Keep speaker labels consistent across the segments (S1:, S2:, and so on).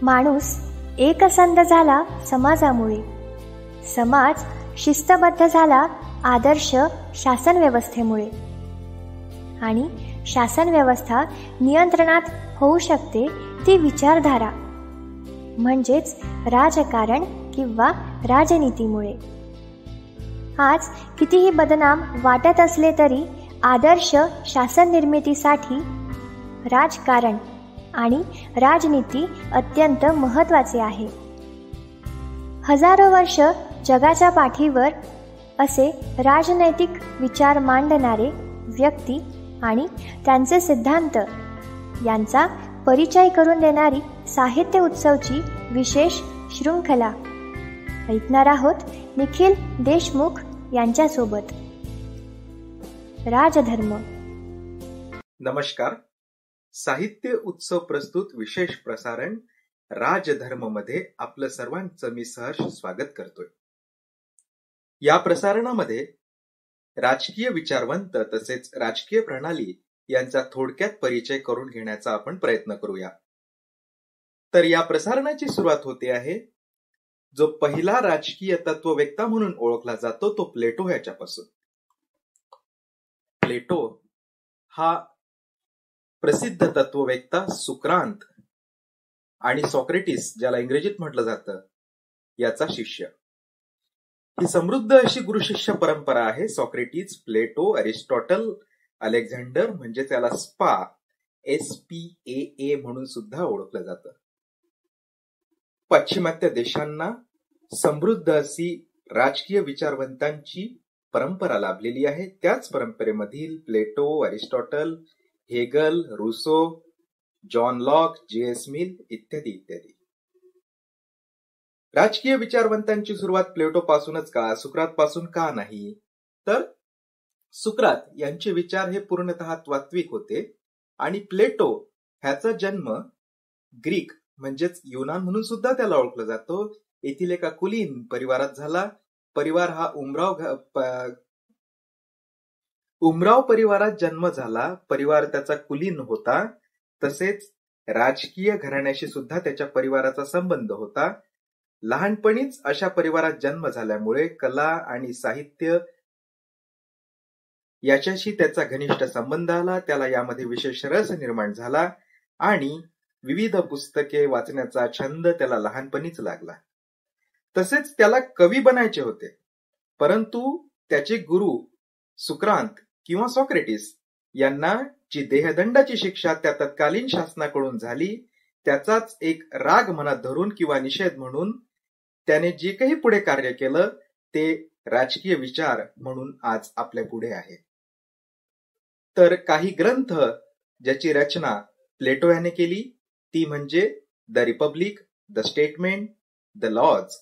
S1: माणूस एकसंध झाला समाजामुळे, समाज शिस्तबद्ध झाला आदर्श शासन व्यवस्थेमुळे, आणि शासन व्यवस्था नियंत्रणात होऊ शकते ती विचारधारा म्हणजेच राजकारण किंवा राजनीतीमुळे. आज कितीही बदनाम वाटत असले तरी आदर्श शासन निर्मितीसाठी राजकारण आणि राजनीती अत्यंत महत्त्वाचे आहे. हजारो वर्ष जगाच्या पाठीवर असे राजनैतिक विचार मांडणारे व्यक्ती आणि त्यांचे सिद्धांत यांचा परिचय करून देणारी साहित्य उत्सवची विशेष शृंखला ऐकणार आहोत निखिल देशमुख यांच्यासोबत. राजधर्म.
S2: नमस्कार. साहित्य उत्सव प्रस्तुत विशेष प्रसारण राजधर्म मध्ये आपलं सर्वांचं मी सहर्ष स्वागत करतोय. या प्रसारणामध्ये राजकीय विचारवंत तसेच राजकीय प्रणाली यांचा थोडक्यात परिचय करून घेण्याचा आपण प्रयत्न करूया. तर या प्रसारणाची सुरुवात होते आहे जो पहिला राजकीय तत्ववेत्ता म्हणून ओळखला जातो तो प्लेटो ह्याच्यापासून. प्लेटो हा प्रसिद्ध तत्ववेत्ता सुक्रांत आणि सॉक्रेटिस ज्याला इंग्रजीत म्हटलं जातं याचा शिष्य. ही समृद्ध अशी गुरुशिष्य परंपरा आहे. सॉक्रेटिस, प्लेटो, अरिस्टॉटल, अलेक्झांडर म्हणजे त्याला SPAA म्हणून सुद्धा ओळखलं जातं. पाश्चिमात्य देशांना समृद्ध अशी राजकीय विचारवंतांची परंपरा लाभलेली आहे. त्याच परंपरेमधील Plato, Aristotle, Hegel, Rousseau, John Locke, J.S. Mill इत्यादी इत्यादी. राजकीय विचारवंतांची सुरुवात प्लेटो पासूनच का, सुक्रात पासून का नाही? तर सुक्रात यांचे विचार हे पूर्णतः तात्विक होते आणि प्लेटो ह्याचा जन्म ग्रीक म्हणजेच युनान म्हणून सुद्धा त्याला ओळखलं जातो येथील एका कुलीन परिवारात झाला. परिवार हा उमराव परिवारात जन्म झाला. परिवार त्याचा कुलीन होता. तसेच राजकीय घराण्याशी सुद्धा त्याच्या परिवाराचा संबंध होता. लहानपणीच अशा परिवारात जन्म झाल्यामुळे कला आणि साहित्य याच्याशी त्याचा घनिष्ठ संबंध आला. त्याला यामध्ये विशेष रस निर्माण झाला आणि विविध पुस्तके वाचण्याचा छंद त्याला लहानपणीच लागला. तसेच त्याला कवी बनायचे होते, परंतु त्याचे गुरु सुक्रांत किंवा सॉक्रेटिस यांना जी देहदंडाची शिक्षा त्या तत्कालीन शासनाकडून झाली त्याचाच एक राग मनात धरून किंवा निषेध म्हणून त्याने जे काही पुढे कार्य केलं ते राजकीय विचार म्हणून आज आपल्या पुढे आहे. तर काही ग्रंथ ज्याची रचना प्लेटो याने केली ती म्हणजे the republic, the statement, the laws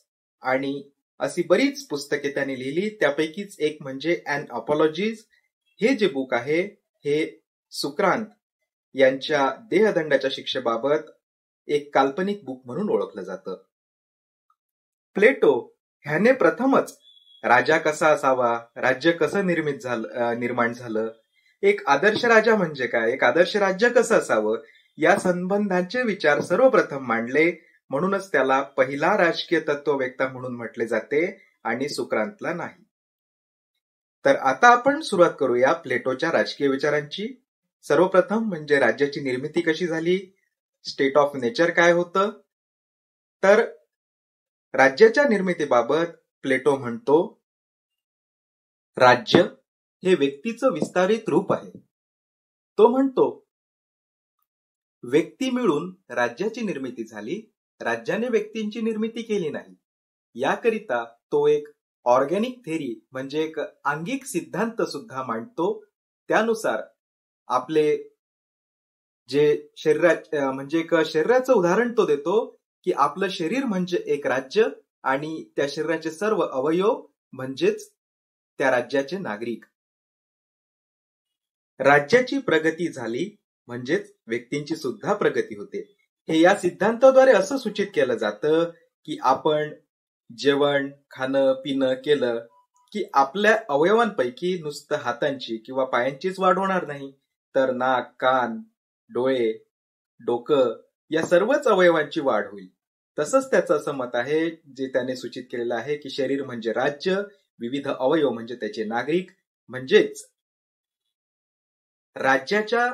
S2: आणि अशी बरीच पुस्तके त्याने लिहिली. त्यापैकीच एक म्हणजे अन अपॉलॉजीज. हे जे बुक आहे हे सुक्रांत यांच्या देहदंडाच्या शिक्षेबाबत एक काल्पनिक बुक म्हणून ओळखलं जातं. प्लेटो ह्याने प्रथमच राजा कसा असावा, राज्य कसं निर्माण झालं, एक आदर्श राजा म्हणजे काय, एक आदर्श राज्य कसं असावं या संबंधांचे विचार सर्वप्रथम मांडले. म्हणूनच त्याला पहिला राजकीय तत्ववेत्ता म्हणून म्हटले जाते आणि सुक्रांतला नाही. तर आता आपण सुरुवात करूया प्लेटोच्या राजकीय विचारांची. सर्वप्रथम म्हणजे राज्याची निर्मिती कशी झाली, स्टेट ऑफ नेचर काय होतं. तर राज्याच्या निर्मितीबाबत प्लेटो म्हणतो राज्य हे व्यक्तीचं विस्तारित रूप आहे. तो म्हणतो व्यक्ती मिळून राज्याची निर्मिती झाली, राज्याने व्यक्तींची निर्मिती केली नाही. याकरिता तो एक ऑर्गॅनिक थेरी म्हणजे एक आंगिक सिद्धांत सुद्धा मांडतो. त्यानुसार आपले जे म्हणजे एक शरीराचं उदाहरण तो देतो की आपलं शरीर म्हणजे एक राज्य आणि त्या शरीराचे सर्व अवयव म्हणजेच त्या राज्याचे नागरिक. राज्याची प्रगती झाली म्हणजेच व्यक्तींची सुद्धा प्रगती होते. हे या सिद्धांताद्वारे असं सूचित केलं जातं की आपण जेवण खाणं पिणं केलं की आपल्या अवयवांपैकी नुसतं हातांची किंवा पायांचीच वाढ होणार नाही, तर नाक, कान, डोळे, डोकं या सर्वच अवयवांची वाढ होईल. तसंच त्याचं असं मत आहे, जे त्याने सूचित केलेलं आहे, की शरीर म्हणजे राज्य, विविध अवयव म्हणजे त्याचे नागरिक, म्हणजेच राज्याच्या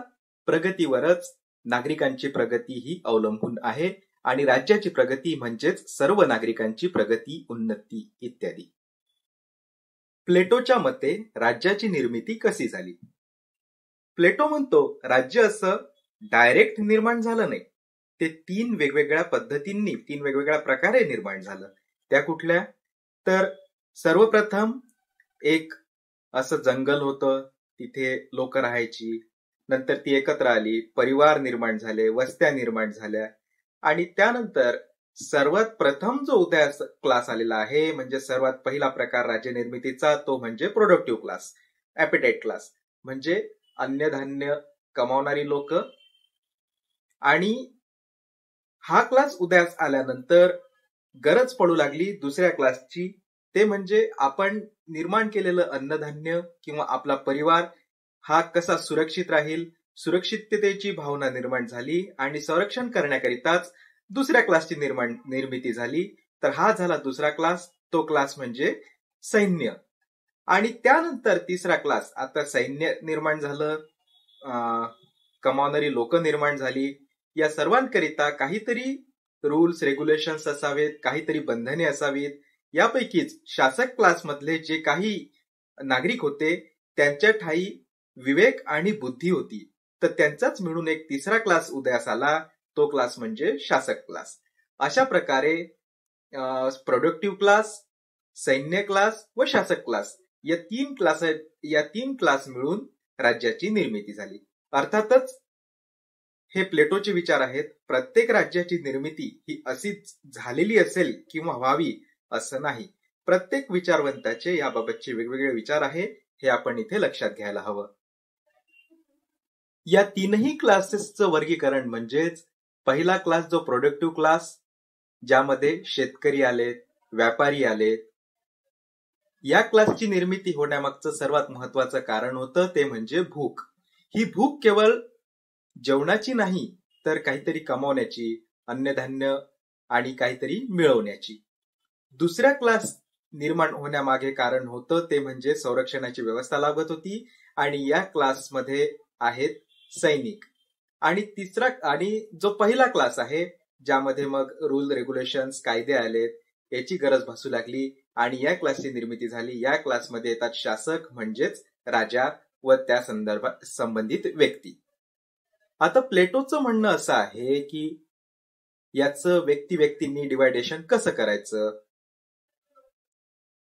S2: प्रगतीवरच नागरिकांची प्रगती ही अवलंबून आहे आणि राज्याची प्रगती म्हणजेच सर्व नागरिकांची प्रगती, उन्नती इत्यादी. प्लेटोच्या मते राज्याची निर्मिती कशी झाली? प्लेटो म्हणतो, राज्य असं डायरेक्ट निर्माण झालं नाही, ते 3 वेगवेगळ्या पद्धतींनी, 3 वेगवेगळ्या प्रकारे निर्माण झालं. त्या कुठल्या? तर सर्वप्रथम एक असं जंगल होतं, तिथे लोक राहायची. नंतर ती एकत्र आली, परिवार निर्माण झाले, वस्त्या निर्माण झाल्या आणि त्यानंतर सर्वात प्रथम जो उदयास क्लास आलेला आहे, म्हणजे सर्वात पहिला प्रकार राज्य निर्मितीचा, तो म्हणजे प्रोडक्टिव्ह क्लास, ॲपेटाईट क्लास, म्हणजे अन्नधान्य कमावणारी लोक. आणि हा क्लास उदयास आल्यानंतर गरज पडू लागली दुसऱ्या क्लासची, ते म्हणजे आपण निर्माण केलेलं अन्नधान्य किंवा आपला परिवार हा कसा सुरक्षित राहील, सुरक्षिततेची भावना निर्माण झाली आणि संरक्षण करण्याकरिताच दुसऱ्या क्लासची निर्मिती झाली. तर हा झाला दुसरा क्लास, तो क्लास म्हणजे सैन्य. आणि त्यानंतर तिसरा क्लास, आता सैन्य निर्माण झालं, कमावणारी लोक निर्माण झाली. या सर्वांकरिता काहीतरी रूल्स रेग्युलेशन्स असावेत, काहीतरी बंधने असावीत. यापैकीच शासक क्लासमधले जे काही नागरिक होते त्यांच्या ठायी विवेक आणि बुद्धी होती. तर त्यांचाच मिळून एक तिसरा क्लास उदयास आला, तो क्लास म्हणजे शासक क्लास. अशा प्रकारे प्रोडक्टिव्ह क्लास, सैन्य क्लास व शासक क्लास या तीन क्लास मिळून राज्याची निर्मिती झाली. अर्थातच हे प्लेटोचे विचार आहेत. प्रत्येक राज्याची निर्मिती ही अशीच झालेली असेल किंवा व्हावी असं नाही. प्रत्येक विचारवंताचे याबाबतचे वेगवेगळे विचार आहे, हे आपण इथे लक्षात घ्यायला हवं. या तीनही क्लासेसचं वर्गीकरण म्हणजेच पहिला क्लास जो प्रोडक्टिव्ह क्लास, ज्यामध्ये शेतकरी आलेत, व्यापारी आलेत. या क्लासची निर्मिती होण्यामागचं सर्वात महत्वाचं कारण होतं ते म्हणजे भूक. ही भूक केवळ जेवणाची नाही, तर काहीतरी कमावण्याची, अन्नधान्य आणि काहीतरी मिळवण्याची. दुसऱ्या क्लास निर्माण होण्यामागे कारण होतं ते म्हणजे संरक्षणाची व्यवस्था लागत होती आणि या क्लासमध्ये आहेत सैनिक. आणि जो पहिला क्लास आहे, ज्यामध्ये मग रूल रेग्युलेशन्स, कायदे आलेत, याची गरज भासू लागली आणि या क्लासची निर्मिती झाली. या क्लासमध्ये येतात शासक म्हणजेच राजा व त्या संदर्भात संबंधित व्यक्ती. आता प्लेटोचं म्हणणं असं आहे की याचं व्यक्तींनी डिवायडेशन कसं करायचं.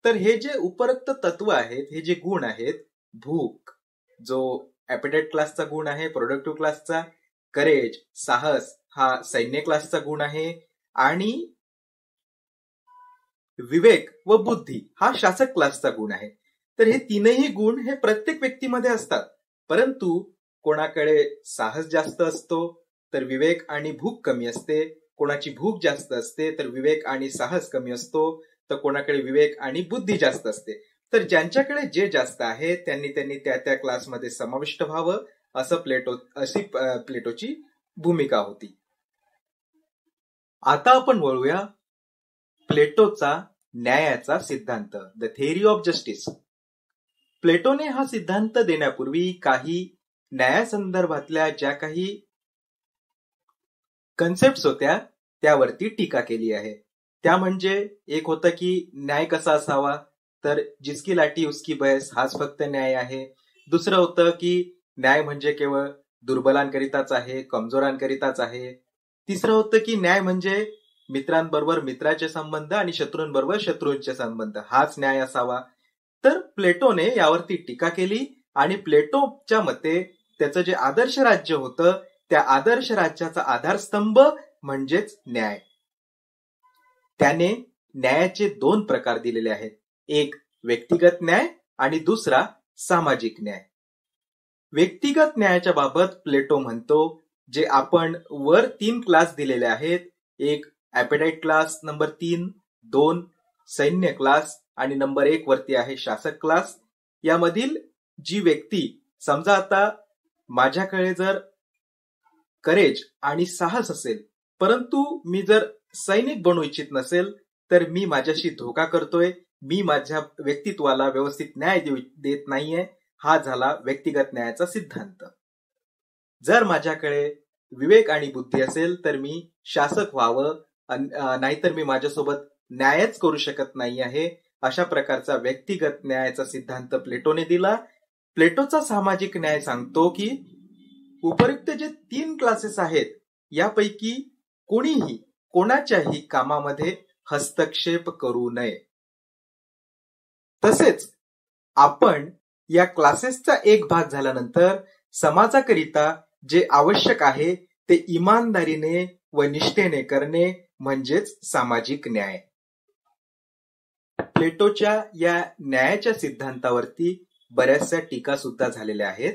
S2: तर हे जे उपरोक्त तत्व आहेत, हे जे गुण आहेत, भूक जो ॲपेटाईट क्लासचा गुण आहे, प्रोडक्टिव्ह क्लासचा, करेज साहस हा सैन्य क्लासचा गुण आहे आणि विवेक व बुद्धी हा शासक क्लासचा गुण आहे. तर हे तीनही गुण हे प्रत्येक व्यक्तीमध्ये असतात, परंतु कोणाकडे साहस जास्त असतो तर विवेक आणि भूक कमी असते, कोणाची भूक जास्त असते तर विवेक आणि साहस कमी असतो, तर कोणाकडे विवेक आणि बुद्धी जास्त असते. तर ज्यांच्याकडे जे जास्त आहे त्यांनी त्या क्लासमध्ये समाविष्ट व्हावं, अशी प्लेटोची भूमिका होती. आता आपण वळूया प्लेटोचा न्यायाचा सिद्धांत, द थेअरी ऑफ जस्टिस. प्लेटोने हा सिद्धांत देण्यापूर्वी काही न्यायासंदर्भातल्या ज्या काही कन्सेप्ट होत्या त्यावरती टीका केली आहे. त्या म्हणजे एक होतं की न्याय कसा असावा, तर जिसकी लाठी उसकी भैंस हाच फक्त न्याय आहे. दुसरं होतं की न्याय म्हणजे केवळ दुर्बलांकरिताच आहे, कमजोरांकरिताच आहे. तिसरं होतं की न्याय म्हणजे मित्रांबरोबर मित्राचे संबंध आणि शत्रूंबरोबर शत्रूंचे संबंध, हाच न्याय असावा. तर प्लेटोने यावरती टीका केली आणि प्लेटोच्या मते त्याचं जे आदर्श राज्य होतं त्या आदर्श राज्याचा आधारस्तंभ म्हणजेच न्याय. त्याने न्यायाचे 2 प्रकार दिलेले आहेत, एक व्यक्तिगत न्याय आणि दुसरा सामाजिक न्याय. व्यक्तिगत न्यायाच्या बाबत प्लेटो म्हणतो, जे आपण वर 3 क्लास दिलेले आहेत, एक ॲपेटाईट क्लास नंबर 3, 2 सैन्य क्लास आणि नंबर 1 वरती आहे शासक क्लास. यामधील जी व्यक्ती, समजा आता माझ्याकडे जर करेज आणि साहस असेल परंतु मी जर सैनिक बनू इच्छित नसेल तर मी माझ्याशी धोका करतोय, मी माझ्या व्यक्तित्वाला व्यवस्थित न्याय देत नाहीये. हा झाला व्यक्तिगत न्यायाचा सिद्धांत. जर माझ्याकडे विवेक आणि बुद्धी असेल तर मी शासक व्हावं, नाहीतर मी माझ्यासोबत न्यायच करू शकत नाही आहे. अशा प्रकारचा व्यक्तिगत न्यायाचा सिद्धांत प्लेटोने दिला. प्लेटोचा सामाजिक न्याय सांगतो की उपयुक्त जे 3 क्लासेस आहेत यापैकी कोणीही कोणाच्याही कामामध्ये हस्तक्षेप करू नये. तसेच आपण या क्लासेसचा एक भाग झाल्यानंतर समाजाकरिता जे आवश्यक आहे ते इमानदारीने व निष्ठेने करणे म्हणजेच सामाजिक न्याय. प्लेटोच्या या न्यायाच्या सिद्धांतावरती बऱ्याचशा टीका सुद्धा झालेल्या आहेत.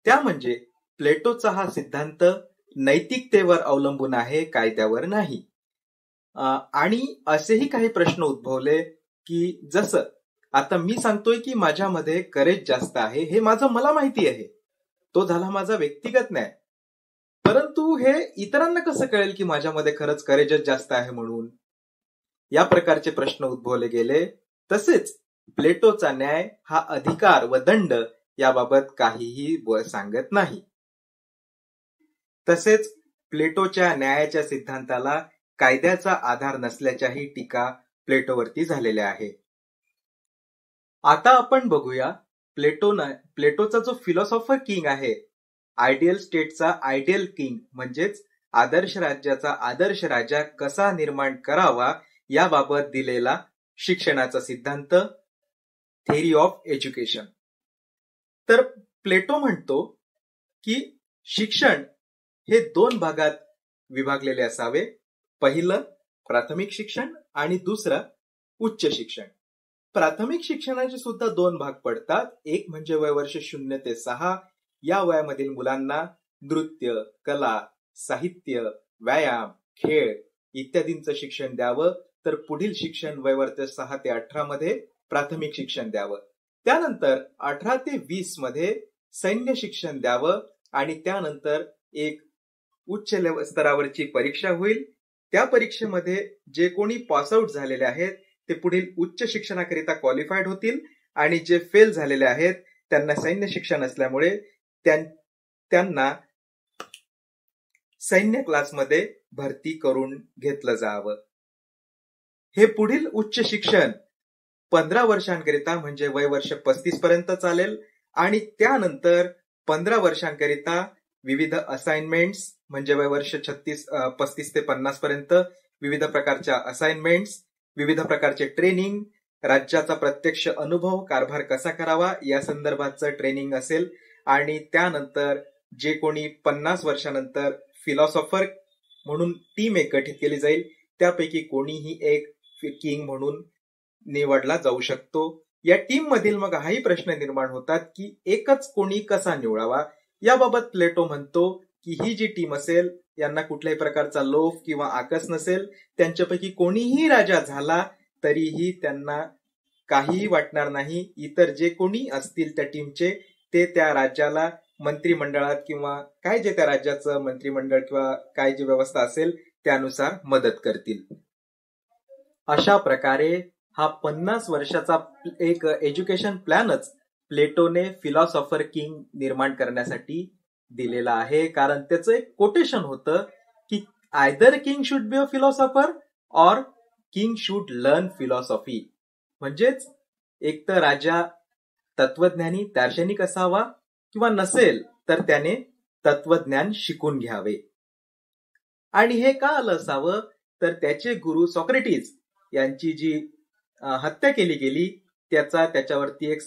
S2: त्या म्हणजे प्लेटोचा हा सिद्धांत नैतिकतेवर अवलंबून आहे, कायद्यावर नाही. आणि असेही काही प्रश्न उद्भवले की जसं आता मी सांगतोय की माझ्यामध्ये करेज जास्त आहे, हे मला माहिती आहे, तो झाला माझा व्यक्तिगत न्याय. परंतु हे इतरांना कसं कळेल की माझ्यामध्ये खरंच करेजच जास्त आहे म्हणून? या प्रकारचे प्रश्न उद्भवले गेले. तसेच प्लेटोचा न्याय हा अधिकार व दंड याबाबत काहीही सांगत नाही. तसेच प्लेटोच्या न्यायाच्या सिद्धांताला कायद्याचा आधार नसल्याच्याही टीका प्लेटोवरती झालेल्या आहे. आता आपण बघूया प्लेटोचा जो फिलॉसॉफर किंग आहे, आयडियल स्टेटचा आयडियल किंग म्हणजेच आदर्श राज्याचा आदर्श राजा कसा निर्माण करावा याबाबत दिलेला शिक्षणाचा सिद्धांत, थेअरी ऑफ एज्युकेशन. तर प्लेटो म्हणतो की शिक्षण हे 2 भागात विभागलेले असावे. पहिलं प्राथमिक शिक्षण आणि दुसरं उच्च शिक्षण. प्राथमिक शिक्षणाचे सुद्धा 2 भाग पडतात. एक म्हणजे वयवर्ष 0 ते 6 या वयामधील मुलांना नृत्य, कला, साहित्य, व्यायाम, खेळ इत्यादींचं शिक्षण द्यावं. तर पुढील शिक्षण वयवर्ष 6 ते 18 मध्ये प्राथमिक शिक्षण द्यावं. त्यानंतर 18 ते 20 मध्ये सैन्य शिक्षण द्यावं आणि त्यानंतर एक उच्च स्तरावरची परीक्षा होईल. त्या परीक्षेमध्ये जे कोणी पासआउट झालेले आहेत ते पुढील उच्च शिक्षणाकरिता क्वालिफाईड होतील आणि जे फेल झालेले आहेत त्यांना सैन्य शिक्षण असल्यामुळे त्यांना सैन्य क्लासमध्ये भरती करून घेतलं जावं. हे पुढील उच्च शिक्षण 15 वर्षांकरिता म्हणजे वयवर्ष 35 पर्यंत चालेल आणि त्यानंतर 15 वर्षांकरिता विविध असाइनमेंट्स म्हणजे वयवर्ष 35 ते 50 पर्यंत विविध प्रकारच्या असाइनमेंट्स, विविध प्रकारचे ट्रेनिंग, राज्याचा प्रत्यक्ष अनुभव, कारभार कसा करावा या संदर्भाचं ट्रेनिंग असेल. आणि त्यानंतर जे कोणी 50 वर्षानंतर फिलॉसॉफर म्हणून टीम एक गठीत केली जाईल, त्यापैकी कोणीही एक किंग म्हणून निवडला जाऊ शकतो. या टीम मधील मग हाही प्रश्न निर्माण होतात की एकच कोणी कसा निवडावा. याबाबत प्लेटो म्हणतो की ही जी टीम असेल यांना कुठल्याही प्रकारचा लोभ किंवा आकस नसेल. त्यांच्यापैकी कोणीही राजा झाला तरीही त्यांना काहीही वाटणार नाही. इतर जे कोणी असतील त्या टीमचे ते त्या राज्याला मंत्रिमंडळात किंवा काय जे त्या राज्याचं मंत्रिमंडळ किंवा काय जी व्यवस्था असेल त्यानुसार मदत करतील. अशा प्रकारे हा 50 वर्षाचा एक एज्युकेशन प्लॅनच प्लेटोने फिलॉसॉफर किंग निर्माण करण्यासाठी दिलेला आहे. कारण त्याचं एक कोटेशन होतं की either king should be a philosopher or king should learn philosophy. म्हणजेच एक तर राजा तत्वज्ञानी दार्शनिक असावा किंवा नसेल तर त्याने तत्वज्ञान शिकून घ्यावे. आणि हे का आलं असावं तर त्याचे गुरु सॉक्रेटिस यांची जी हत्या केली गेली त्याच्यावरती एक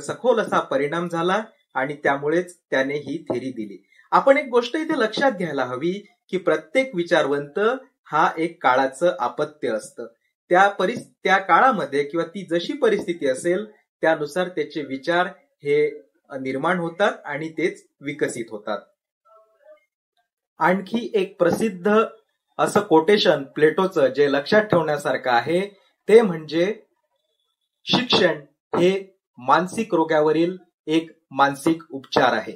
S2: सखोल असा परिणाम झाला आणि त्यामुळेच त्याने ही थेरी दिली. आपण एक गोष्ट इथे लक्षात घ्यायला हवी की प्रत्येक विचारवंत हा एक काळाचं अपत्य असतं. त्या काळामध्ये किंवा ती जशी परिस्थिती असेल त्यानुसार त्याचे विचार हे निर्माण होतात आणि तेच विकसित होतात. आणखी एक प्रसिद्ध असं कोटेशन प्लेटोचं जे लक्षात ठेवण्यासारखं आहे ते म्हणजे शिक्षण हे मानसिक रोगावरील एक मानसिक उपचार आहे.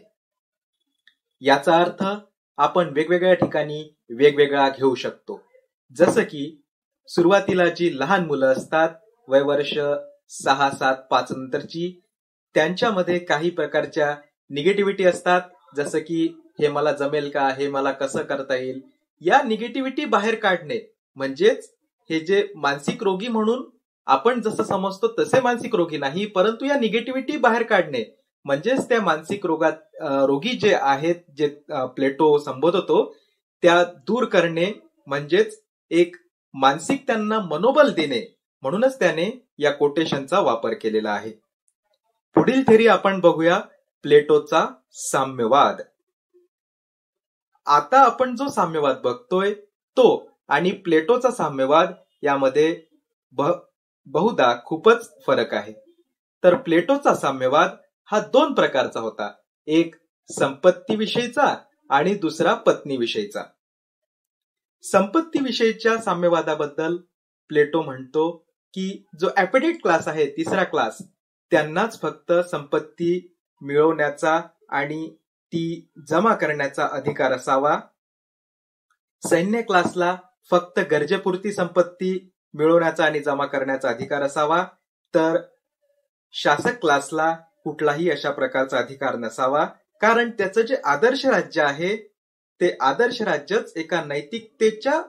S2: याचा अर्थ आपण वेगवेगळ्या ठिकाणी वेगवेगळा घेऊ शकतो. जसं की सुरुवातीला जी लहान मुलं असतात, वयवर्ष 6, 7, 5 नंतरची, त्यांच्यामध्ये काही प्रकारच्या निगेटिव्हिटी असतात. जसं की हे मला जमेल का, हे मला कसं करता येईल, या निगेटिव्हिटी बाहेर काढणे म्हणजेच हे जे मानसिक रोगी म्हणून आपण जसं समजतो तसे मानसिक रोगी नाही, परंतु या निगेटिव्हिटी बाहेर काढणे म्हणजेच त्या मानसिक रोगी जे आहेत, जे प्लेटो संबोधतो, त्या दूर करणे म्हणजेच एक मानसिक त्यांना मनोबल देणे. म्हणूनच त्याने या कोटेशनचा वापर केलेला आहे. पुढील थेरी आपण बघूया, प्लेटोचा साम्यवाद. आता आपण जो साम्यवाद बघतोय तो आणि प्लेटोचा साम्यवाद यामध्ये बहुधा खूपच फरक आहे. तर प्लेटोचा साम्यवाद हा 2 प्रकारचा होता, एक संपत्तीविषयीचा आणि दुसरा पत्नीविषयीचा. संपत्तीविषयीच्या साम्यवादाबद्दल प्लेटो म्हणतो की जो ॲपेटेट क्लास आहे, तिसरा क्लास, त्यांनाच फक्त संपत्ती मिळवण्याचा आणि ती जमा करण्याचा अधिकार असावा. सैन्य क्लासला फक्त गरजेपुरती संपत्ती मिळवण्याचा आणि जमा करण्याचा अधिकार असावा, तर शासक क्लासला कुठलाही अशा प्रकारचा अधिकार नसावा. कारण त्याचं जे आदर्श राज्य आहे ते आदर्श राज्यच एका नैतिकतेच्या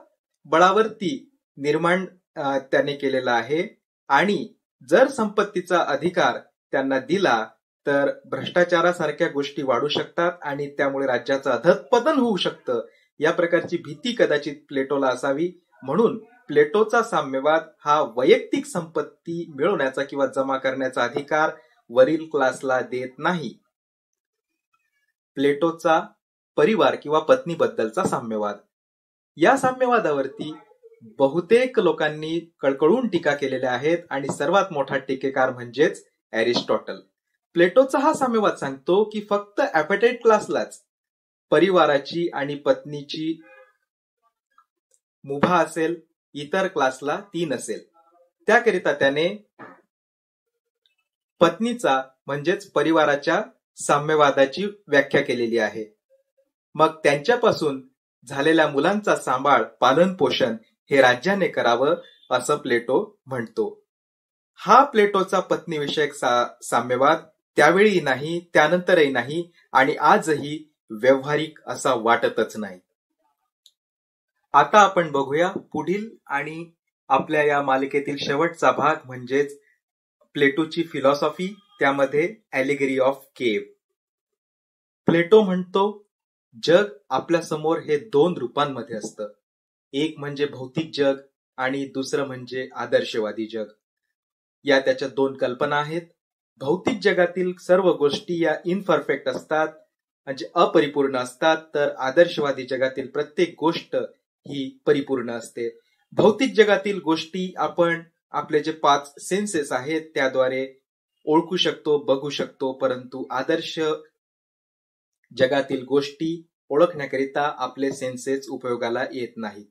S2: बळावरती निर्माण त्याने केलेला आहे. आणि जर संपत्तीचा अधिकार त्यांना दिला तर भ्रष्टाचारासारख्या गोष्टी वाढू शकतात आणि त्यामुळे राज्याचं अधःपतन होऊ शकतं. या प्रकारची भीती कदाचित प्लेटोला असावी. म्हणून प्लेटोचा साम्यवाद हा वैयक्तिक संपत्ती मिळवण्याचा किंवा जमा करण्याचा अधिकार वरील क्लासला देत नाही. प्लेटोचा परिवार किंवा पत्नीबद्दलचा साम्यवाद. या साम्यवादावरती बहुतेक लोकांनी कळकळून टीका केलेल्या आहेत आणि सर्वात मोठा टीकेकार म्हणजेच एरिस्टॉटल. प्लेटोचा हा साम्यवाद सांगतो की फक्त ॲपेटाईट क्लासलाच परिवाराची आणि पत्नीची मुभा असेल, इतर क्लासला ती नसेल. त्याकरिता त्याने पत्नीचा म्हणजेच परिवाराच्या साम्यवादाची व्याख्या केलेली आहे. मग त्यांच्यापासून झालेल्या मुलांचा सांभाळ, पालन पोषण हे राज्याने करावं असं प्लेटो म्हणतो. हा प्लेटोचा पत्नीविषयक साम्यवाद त्यावेळी नाही, त्यानंतरही नाही आणि आजही व्यावहारिक असा वाटतच नाही. आता आपण बघूया पुढील आणि आपल्या या मालिकेतील शेवटचा भाग म्हणजेच प्लेटोची फिलॉसॉफी, त्यामध्ये ॲलिगरी ऑफ केव. प्लेटो म्हणतो जग आपल्या समोर हे 2 रूपांमध्ये असतं. एक म्हणजे भौतिक जग आणि दुसरं म्हणजे आदर्शवादी जग. या त्याच्या 2 कल्पना आहेत. भौतिक जगातील सर्व गोष्टी या इनपरफेक्ट असतात, म्हणजे अपरिपूर्ण असतात, तर आदर्शवादी जगातील प्रत्येक गोष्ट ही परिपूर्ण असते. भौतिक जगातील गोष्टी आपण आपले जे 5 सेन्सेस आहेत त्याद्वारे ओळखू शकतो, बघू शकतो, परंतु आदर्श जगातील गोष्टी ओळखण्याकरिता आपले सेन्सेस उपयोगाला येत नाहीत.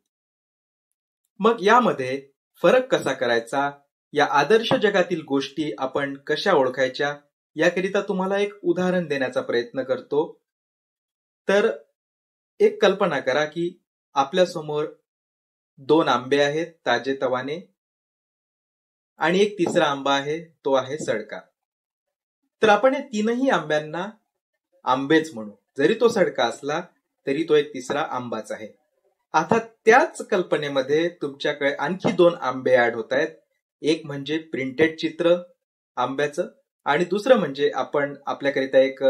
S2: मग यामध्ये फरक कसा करायचा, या आदर्श जगातील गोष्टी आपण कशा ओळखायच्या, याकरिता तुम्हाला एक उदाहरण देण्याचा प्रयत्न करतो. तर एक कल्पना करा की आपल्या समोर 2 आंबे आहेत ताजेतवाने आणि एक तिसरा आंबा आहे, तो आहे सडका. तर आपण या 3ही आंब्यांना आंबेच म्हणू. जरी तो सडका असला तरी तो एक तिसरा आंबाच आहे. आता त्याच कल्पनेमध्ये तुमच्याकडे आणखी 2 आंबे ऍड होत आहेत. एक म्हणजे प्रिंटेड चित्र आंब्याचं आणि दुसरं म्हणजे आपण आपल्याकरिता एक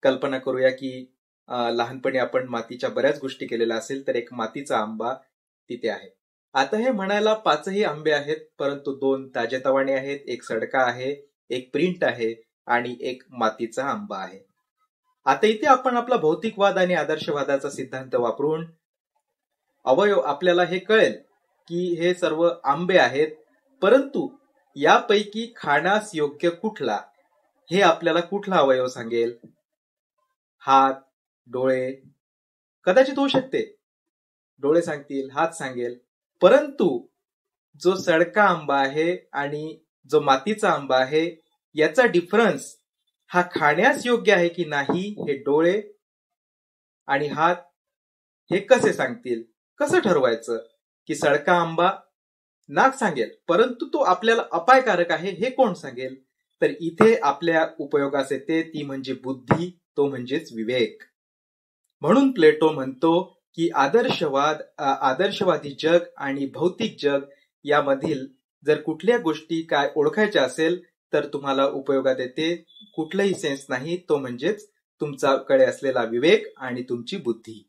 S2: कल्पना करूया की लहानपणी आपण मातीच्या बऱ्याच गोष्टी केलेल्या असेल, तर एक मातीचा आंबा तिथे आहे. आता हे म्हणायला 5ही आंबे आहेत, परंतु 2 ताजेतवाने आहेत, एक सडका आहे, एक प्रिंट आहे आणि एक मातीचा आंबा आहे. आता इथे आपण आपला भौतिकवाद आणि आदर्शवादाचा सिद्धांत वापरून अवयव आपल्याला हे कळेल की हे सर्व आंबे आहेत, परंतु यापैकी खाण्यास योग्य कुठला, हे आपल्याला कुठला अवयव सांगेल? हात, डोळे, कदाचित होऊ शकते डोळे सांगतील, हात सांगेल, परंतु जो सडका आंबा आहे आणि जो मातीचा आंबा आहे याचा डिफरन्स हा खाण्यास योग्य आहे की नाही हे डोळे आणि हात हे कसे सांगतील? कसं ठरवायचं की सडका आंबा नाक सांगेल परंतु तो आपल्याला अपायकारक आहे हे कोण सांगेल? तर इथे आपल्या उपयोगास येते ती म्हणजे बुद्धी, तो म्हणजेच विवेक. म्हणून प्लेटो म्हणतो की आदर्शवादी जग आणि भौतिक जग यामधील जर कुठल्या गोष्टी काय ओळखायच्या असेल तर तुम्हाला उपयोगात येते कुठलंही सेन्स नाही, तो म्हणजेच तुमच्याकडे असलेला विवेक आणि तुमची बुद्धी.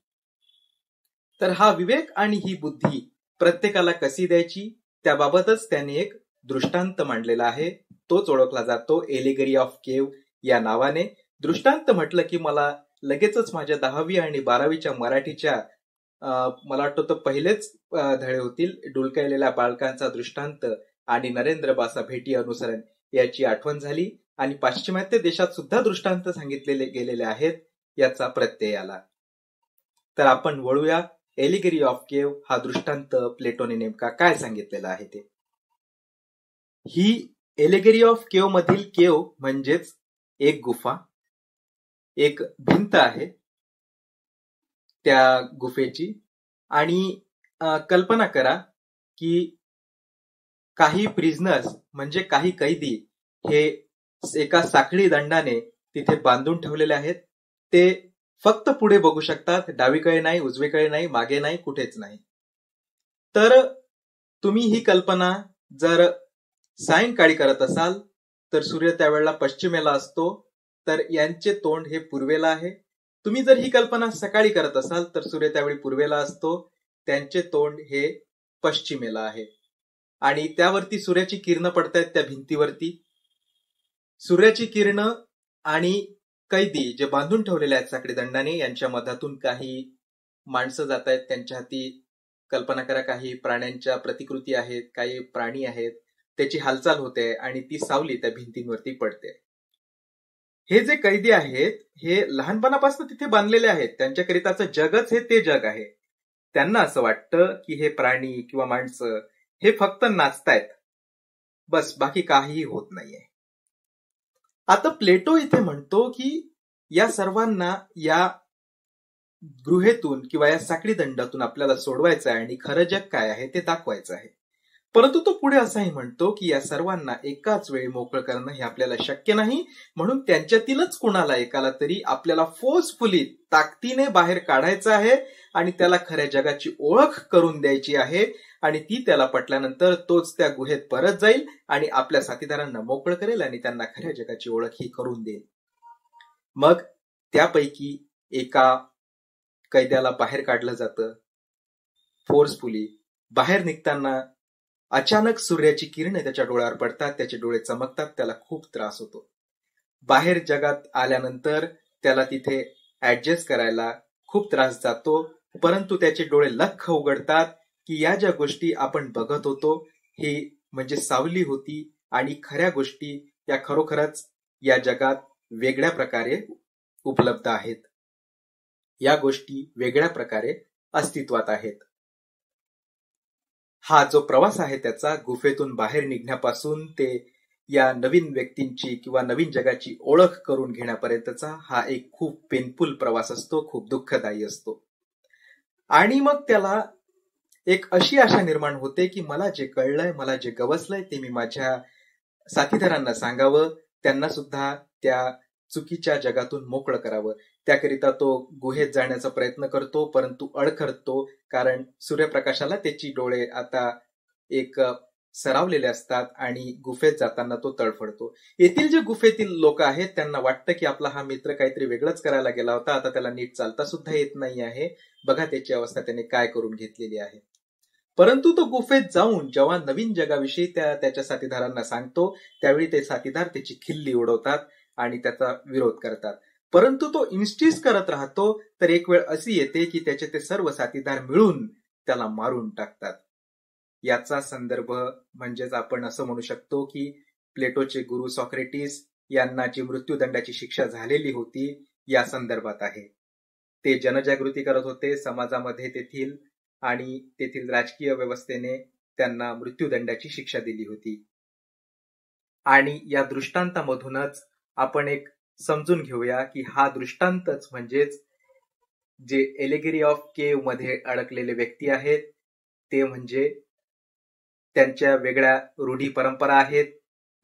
S2: तर हा विवेक आणि ही बुद्धी प्रत्येकाला कशी द्यायची त्याबाबतच त्याने एक दृष्टांत मांडलेला आहे. तोच ओळखला जातो एलिगरी ऑफ केव या नावाने. दृष्टांत म्हटलं की मला लगेचच माझ्या 10वी आणि 12वीच्या मराठीच्या मला वाटतं पहिलेच धडे होतील डुलकायलेल्या बालकांचा दृष्टांत आणि नरेंद्र बासा भेटी अनुसरण याची आठवण झाली. आणि पाश्चिमात्य देशात सुद्धा दृष्टांत सांगितलेले गेलेले आहेत याचा प्रत्यय आला. तर आपण वळूया एलिगरी ऑफ केव हा दृष्टांत प्लेटोने नेमका काय सांगितलेला आहे ते. ही एलिगरी ऑफ केव मधील केव म्हणजेच एक गुफा, एक भिंत आहे त्या गुफेची. आणि कल्पना करा की काही प्रिझनर्स म्हणजे काही कैदी हे एका साखळी दंडाने तिथे बांधून ठेवलेले आहेत. ते फक्त पुढे बघू शकतात, डावीकडे नाही, उजवीकडे नाही, मागे नाही, कुठेच नाही. तर तुम्ही ही कल्पना जर सायंकाळी करत असाल तर सूर्य त्यावेळेला पश्चिमेला असतो, तर यांचे तोंड हे पूर्वेला आहे. तुम्ही जर ही कल्पना सकाळी करत असाल तर सूर्य त्यावेळी पूर्वेला असतो, त्यांचे तोंड हे पश्चिमेला आहे. आणि त्यावरती सूर्याची किरणं पडतायत त्या भिंतीवरती. सूर्याची किरणं आणि कैदी जे बांधून ठेवलेले आहेत साखळी दंडाने यांच्या मधातून काही माणसं जात आहेत, त्यांच्या हाती कल्पना करा काही प्राण्यांच्या प्रतिकृती आहेत, काही प्राणी आहेत, त्याची हालचाल होते आणि ती सावली त्या भिंतींवरती पडते. हे जे कैदी आहेत हे लहानपणापासून तिथे बांधलेले आहेत, त्यांच्याकरिताचं जगच हे ते जग आहे. त्यांना असं वाटतं की हे प्राणी किंवा माणसं हे फक्त नाचतायत, बस बाकी काहीही होत नाहीये. आता प्लेटो इथे म्हणतो की या सर्वांना या गृहेतून किंवा या साखळी दंडातून आपल्याला सोडवायचं आहे आणि खरं जग काय आहे ते दाखवायचं आहे. परंतु तो पुढे असाही म्हणतो की या सर्वांना एकाच वेळी मोकळं करणं हे आपल्याला शक्य नाही, म्हणून त्यांच्यातीलच कुणाला एकाला तरी आपल्याला फोर्सफुली ताकदीने बाहेर काढायचं आहे आणि त्याला खऱ्या जगाची ओळख करून द्यायची आहे. आणि ती त्याला पटल्यानंतर तोच त्या गुहेत परत जाईल आणि आपल्या साथीदारांना मोकळं करेल आणि त्यांना खऱ्या जगाची ओळख ही करून देईल. मग त्यापैकी एका कैद्याला बाहेर काढलं जातं फोर्सफुली. बाहेर निघताना अचानक सूर्याची किरणे त्याच्या डोळ्यावर पडतात, त्याचे डोळे चमकतात, त्याला खूप त्रास होतो. बाहेर जगात आल्यानंतर त्याला तिथे ऍडजस्ट करायला खूप त्रास जातो, परंतु त्याचे डोळे लख्ख उघडतात की या ज्या गोष्टी आपण बघत होतो ही म्हणजे सावली होती आणि खऱ्या गोष्टी या खरोखरच या जगात वेगळ्या प्रकारे उपलब्ध आहेत. या गोष्टी वेगळ्या प्रकारे अस्तित्वात आहेत. हा जो प्रवास आहे त्याचा गुफेतून बाहेर निघण्यापासून ते या नवीन व्यक्तींची किंवा नवीन जगाची ओळख करून घेण्यापर्यंतचा हा एक खूप पेनफुल प्रवास असतो, खूप दुःखदायी असतो. आणि मग त्याला एक अशी आशा निर्माण होते की मला जे कळलंय, मला जे गवसलंय ते मी माझ्या साथीदारांना सांगावं, त्यांना सुद्धा त्या चुकीच्या जगातून मोकळं करावं. त्याकरिता तो गुहेत जाण्याचा प्रयत्न करतो, परंतु अडखळतो, कारण सूर्यप्रकाशाला त्याची डोळे आता एक सरावलेले असतात आणि गुफेत जाताना तो तडफडतो. येथील जे गुफेतील लोक आहेत त्यांना वाटतं की आपला हा मित्र काहीतरी वेगळंच करायला गेला होता, आता त्याला नीट चालता सुद्धा येत नाही आहे, बघा त्याची अवस्था त्याने काय करून घेतलेली आहे. परंतु तो गुफेत जाऊन जेव्हा नवीन जगाविषयी त्याच्या साथीदारांना सांगतो त्यावेळी ते साथीदार त्याची खिल्ली उडवतात आणि त्याचा विरोध करतात. परंतु तो इन्स्टिस्ट करत राहतो, तर एक वेळ अशी येते की त्याचे ते सर्व साथीदार मिळून त्याला मारून टाकतात. याचा संदर्भ म्हणजेच आपण असं म्हणू शकतो की प्लेटोचे गुरु सॉक्रेटिस यांना जी मृत्यूदंडाची शिक्षा झालेली होती या संदर्भात आहे. ते जनजागृती करत होते समाजामध्ये तेथील आणि तेथील राजकीय व्यवस्थेने त्यांना मृत्यूदंडाची शिक्षा दिली होती. आणि या दृष्टांतामधूनच आपण एक समजून घेऊया की हा दृष्टांतच म्हणजेच जे एलेगिरी ऑफ केव्ह मध्ये अडकलेले व्यक्ती आहेत, ते म्हणजे त्यांच्या वेगळ्या रूढी परंपरा आहेत,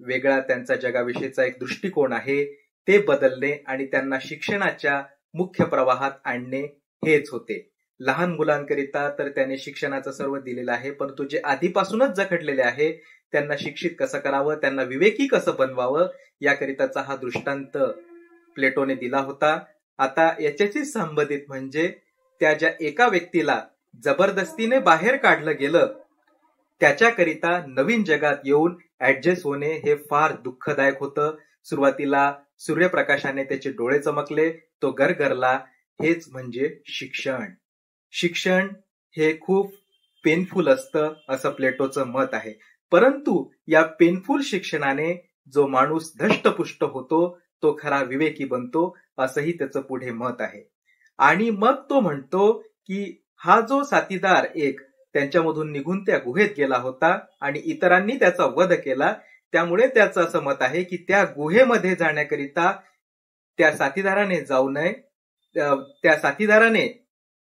S2: वेगळा त्यांचा जगाविषयीचा एक दृष्टिकोन आहे, ते बदलणे आणि त्यांना शिक्षणाच्या मुख्य प्रवाहात आणणे हेच होते. लहान मुलांकरिता तर त्याने शिक्षणाचं सर्व दिलेलं आहे, परंतु जे आधीपासूनच जखडलेले आहे त्यांना शिक्षित कसं करावं, त्यांना विवेकी कसं बनवावं, याकरिताचा हा दृष्टांत प्लेटोने दिला होता. आता याच्याशी संबंधित म्हणजे त्या ज्या एका व्यक्तीला जबरदस्तीने बाहेर काढलं गेलं, त्याच्याकरिता नवीन जगात येऊन ऍडजस्ट होणे हे फार दुःखदायक होतं. सुरुवातीला सूर्यप्रकाशाने त्याचे डोळे चमकले, तो गरगरला. हेच म्हणजे शिक्षण. शिक्षण हे खूप पेनफुल असतं असं प्लेटोचं मत आहे. परंतु या पेनफुल शिक्षणाने जो माणूस धष्टपुष्ट होतो तो खरा विवेकी बनतो, असंही त्याचं पुढे मत आहे. आणि मग तो म्हणतो की हा जो साथीदार एक त्यांच्यामधून निघून त्या गुहेत गेला होता आणि इतरांनी त्याचा वध केला, त्यामुळे त्याचं असं मत आहे की त्या गुहेमध्ये जाण्याकरिता त्या साथीदाराने जाऊ नये. त्या साथीदाराने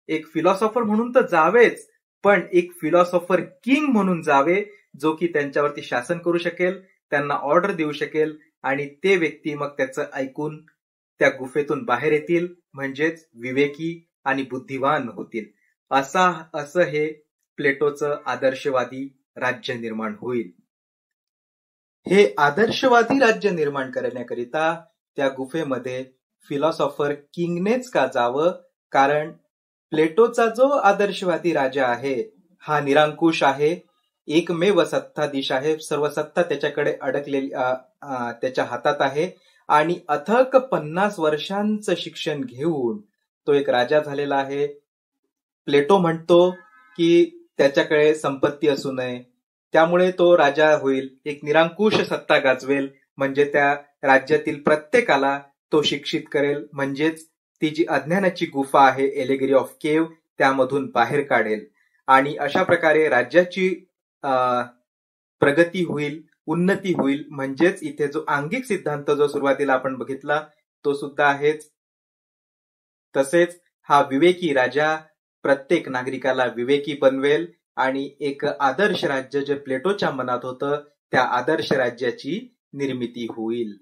S2: एक फिलॉसॉफर म्हणून तर जावेच, पण एक फिलॉसॉफर किंग म्हणून जावे, जो की त्यांच्यावरती शासन करू शकेल, त्यांना ऑर्डर देऊ शकेल, आणि ते व्यक्ती मग त्याचं ऐकून त्या गुफेतून बाहेर येतील, म्हणजेच विवेकी आणि बुद्धिवान होतील. असं हे प्लेटोचं आदर्शवादी राज्य निर्माण होईल. हे आदर्शवादी राज्य निर्माण करण्याकरिता त्या गुफेमध्ये फिलॉसॉफर किंगनेच का जावं? कारण प्लेटोचा जो आदर्शवादी राजा आहे हा निरंकुश आहे, एकमेव सत्ताधीश आहे, सर्व सत्ता त्याच्याकडे अडकलेली त्याच्या हातात आहे, आणि अथक 50 वर्षांचं शिक्षण घेऊन तो एक राजा झालेला आहे. प्लेटो म्हणतो की त्याच्याकडे संपत्ती असू नये, त्यामुळे तो राजा होईल, एक निरंकुश सत्ता गाजवेल, म्हणजे त्या राज्यातील प्रत्येकाला तो शिक्षित करेल, म्हणजेच ती जी अज्ञानाची गुफा आहे एलेगिरी ऑफ केव्ह त्यामधून बाहेर काढेल, आणि अशा प्रकारे राज्याची प्रगती होईल, उन्नती होईल. म्हणजेच इथे जो आंगिक सिद्धांत जो सुरुवातीला आपण बघितला तो सुद्धा आहेच. तसेच हा विवेकी राजा प्रत्येक नागरिकाला विवेकी बनवेल आणि एक आदर्श राज्य जे प्लेटोच्या मनात होतं त्या आदर्श राज्याची निर्मिती होईल.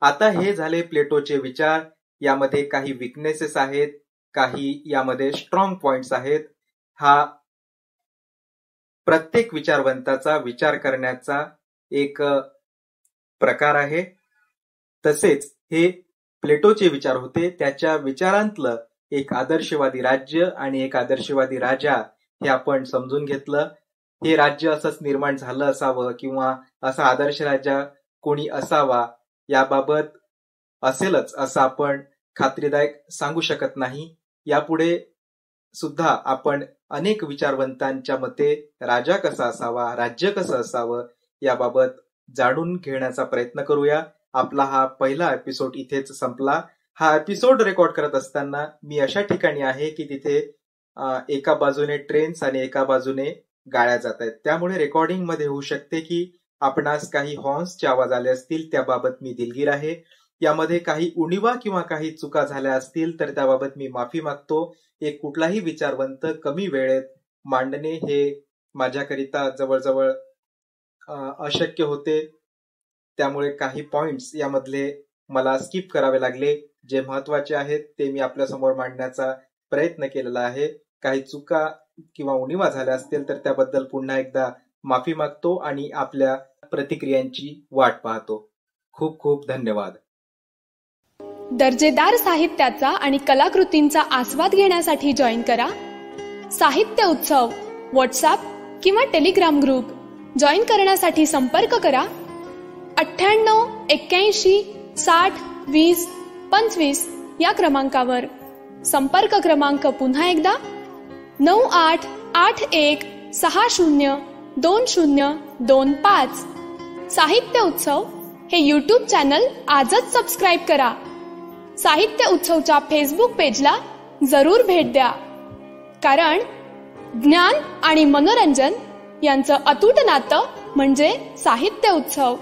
S2: आता हे झाले प्लेटोचे विचार. यामध्ये काही विकनेसेस आहेत, काही यामध्ये स्ट्रॉंग पॉइंट्स आहेत. हा प्रत्येक विचारवंताचा विचार करण्याचा एक प्रकार आहे. तसेच हे प्लेटोचे विचार होते, त्याच्या विचारांतलं एक आदर्शवादी राज्य आणि एक आदर्शवादी राजा हे आपण समजून घेतलं. हे राज्य असंच निर्माण झालं असावं किंवा असा आदर्श राजा कोणी असावा याबाबत असेलच असं आपण खात्रीदायक सांगू शकत नाही. यापुढे सुद्धा आपण अनेक विचारवंतांच्या मते राजा कसा असावा, राज्य कसं असावं याबाबत जाणून घेण्याचा प्रयत्न करूया. आपला हा पहिला एपिसोड इथेच संपला. हा एपिसोड रेकॉर्ड करत असताना मी अशा ठिकाणी आहे की तिथे एका बाजूने ट्रेन्स आणि एका बाजूने गाड्या जात आहेत, त्यामुळे रेकॉर्डिंग मध्ये होऊ शकते की आपणास काही हॉर्न्सचे आवाज आले असतील, त्याबाबत मी दिलगीर आहे. यामध्ये काही उणिवा किंवा काही चुका झाल्या असतील तर त्याबाबत मी माफी मागतो. एक कुठलाही विचारवंत कमी वेळेत मांडणे हे माझ्याकरिता जवळजवळ अशक्य होते, त्यामुळे काही पॉइंट्स यामधले मला स्किप करावे लागले. जे महत्वाचे आहेत ते मी आपल्यासमोर मांडण्याचा प्रयत्न केलेला आहे. काही चुका किंवा उणिवा झाल्या असतील तर त्याबद्दल पुन्हा एकदा माफी मागतो आणि आपल्या प्रतिक्रियांची वाट पाहतो. खूप खूप धन्यवाद.
S3: दर्जेदार साहित्याचा आणि कलाकृतींचा आस्वाद घेण्यासाठी जॉईन करा साहित्य उत्सव व्हॉट्सअप किंवा टेलिग्राम ग्रुप. जॉईन करण्यासाठी संपर्क करा 98 81 60 20 25 या क्रमांकावर. संपर्क क्रमांक पुन्हा एकदा 9881 60 2025. साहित्य उत्सव हे यूट्यूब चॅनल आजच सबस्क्राईब करा. साहित्य उत्सवच्या फेसबुक पेजला जरूर भेट द्या, कारण ज्ञान आणि मनोरंजन यांचं अतूट नातं म्हणजे साहित्य उत्सव.